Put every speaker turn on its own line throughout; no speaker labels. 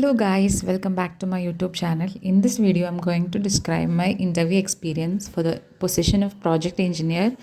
Hello guys, welcome back to my YouTube channel. In this video, I'm going to describe my interview experience for the position of project engineer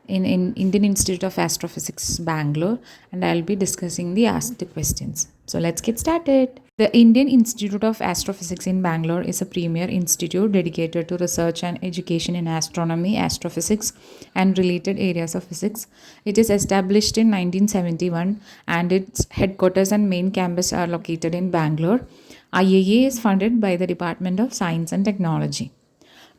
in Indian Institute of Astrophysics, Bangalore, and I'll be discussing the asked questions. So let's get started. The Indian Institute of Astrophysics in Bangalore is a premier institute dedicated to research and education in astronomy, astrophysics, and related areas of physics. It is established in 1971 and its headquarters and main campus are located in Bangalore. IIA is funded by the Department of Science and Technology.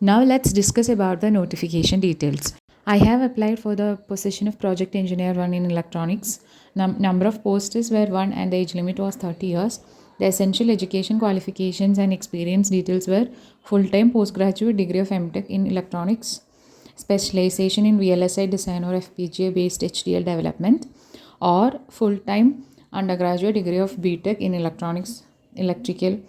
Now let's discuss about the notification details. I have applied for the position of project engineer 1 in electronics. Number of posts were 1 and the age limit was 30 years. The essential education qualifications and experience details were full-time postgraduate degree of MTech in electronics, specialization in VLSI design or FPGA based HDL development, or full-time undergraduate degree of BTech in electronics, electrical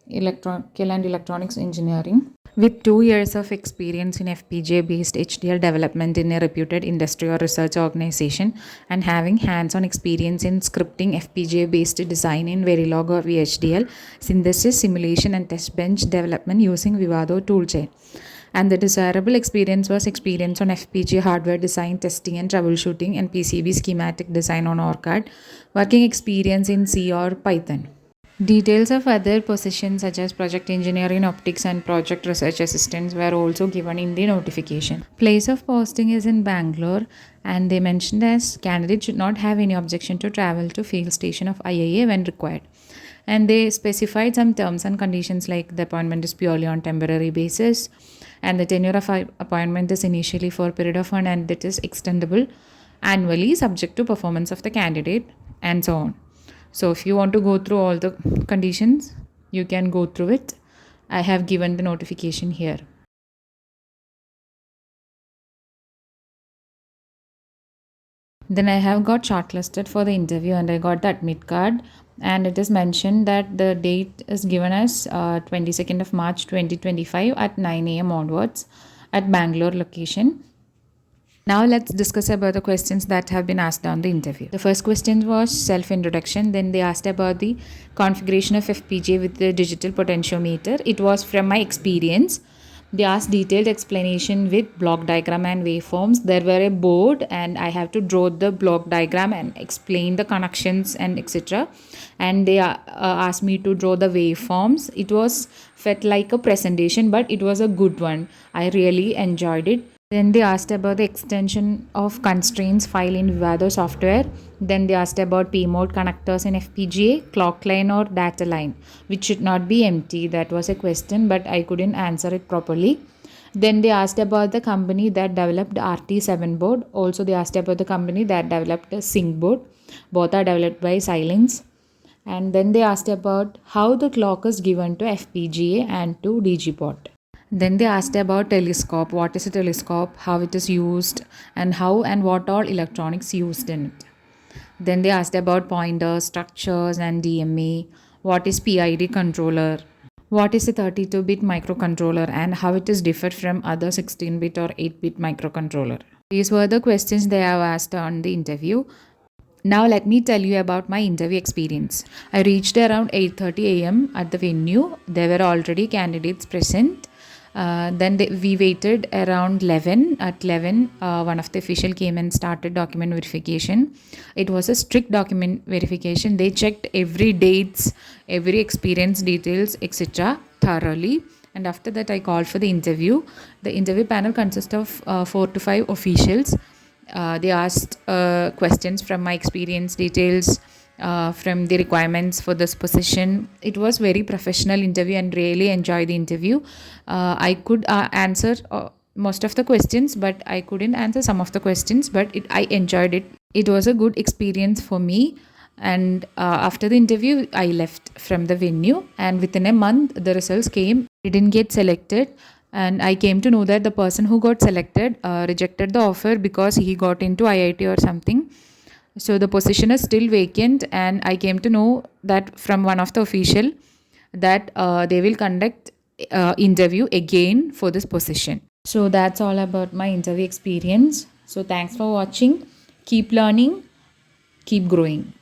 and electronics engineering with 2 years of experience in FPGA based HDL development in a reputed industry or research organization and having hands-on experience in scripting FPGA based design in Verilog or VHDL, synthesis, simulation and test bench development using Vivado toolchain. And the desirable experience was experience on FPGA hardware design, testing and troubleshooting, and PCB schematic design on ORCAD, working experience in C or Python. Details of other positions such as project engineer in optics and project research assistants were also given in the notification. Place of posting is in Bangalore, and they mentioned as candidate should not have any objection to travel to field station of IIA when required. And they specified some terms and conditions like the appointment is purely on temporary basis and the tenure of appointment is initially for a period of 1 and it is extendable annually subject to performance of the candidate and so on. So if you want to go through all the conditions, you can go through it. I have given the notification here. Then I have got shortlisted for the interview and I got the admit card, and it is mentioned that the date is given as 22nd of March 2025 at 9 a.m. onwards at Bangalore location. Now let's discuss about the questions that have been asked on the interview. The first question was self-introduction. Then they asked about the configuration of FPGA with the digital potentiometer. It was from my experience. They asked detailed explanation with block diagram and waveforms. There were a board and I have to draw the block diagram and explain the connections and etc. And they asked me to draw the waveforms. It was felt like a presentation, but it was a good one. I really enjoyed it. Then they asked about the extension of constraints file in Vivado software. Then they asked about P-mode connectors in FPGA, clock line or data line, which should not be empty. That was a question, but I couldn't answer it properly. Then they asked about the company that developed RT7 board. Also, they asked about the company that developed a sync board. Both are developed by Silence. And then they asked about how the clock is given to FPGA and to DGPOT. Then they asked about telescope, what is a telescope, how it is used, and how and what all electronics used in it. Then they asked about pointers, structures and DMA, what is PID controller, what is a 32-bit microcontroller and how it is different from other 16-bit or 8-bit microcontroller. These were the questions they have asked on the interview. Now let me tell you about my interview experience. I reached around 8:30 a.m. at the venue. There were already candidates present. We waited around 11. At 11, one of the official came and started document verification. It was a strict document verification. They checked every dates, every experience details, etc. thoroughly. And after that, I called for the interview. The interview panel consists of 4 to 5 officials. They asked questions from my experience details, from the requirements for this position. It was very professional interview and really enjoyed the interview. I could answer most of the questions, but I couldn't answer some of the questions, but I enjoyed it. It was a good experience for me. And after the interview, I left from the venue, and within a month, the results came. I didn't get selected. And I came to know that the person who got selected rejected the offer because he got into IIT or something. So the position is still vacant, and I came to know that from one of the official that they will conduct interview again for this position. So that's all about my interview experience. So thanks for watching. Keep learning, keep growing.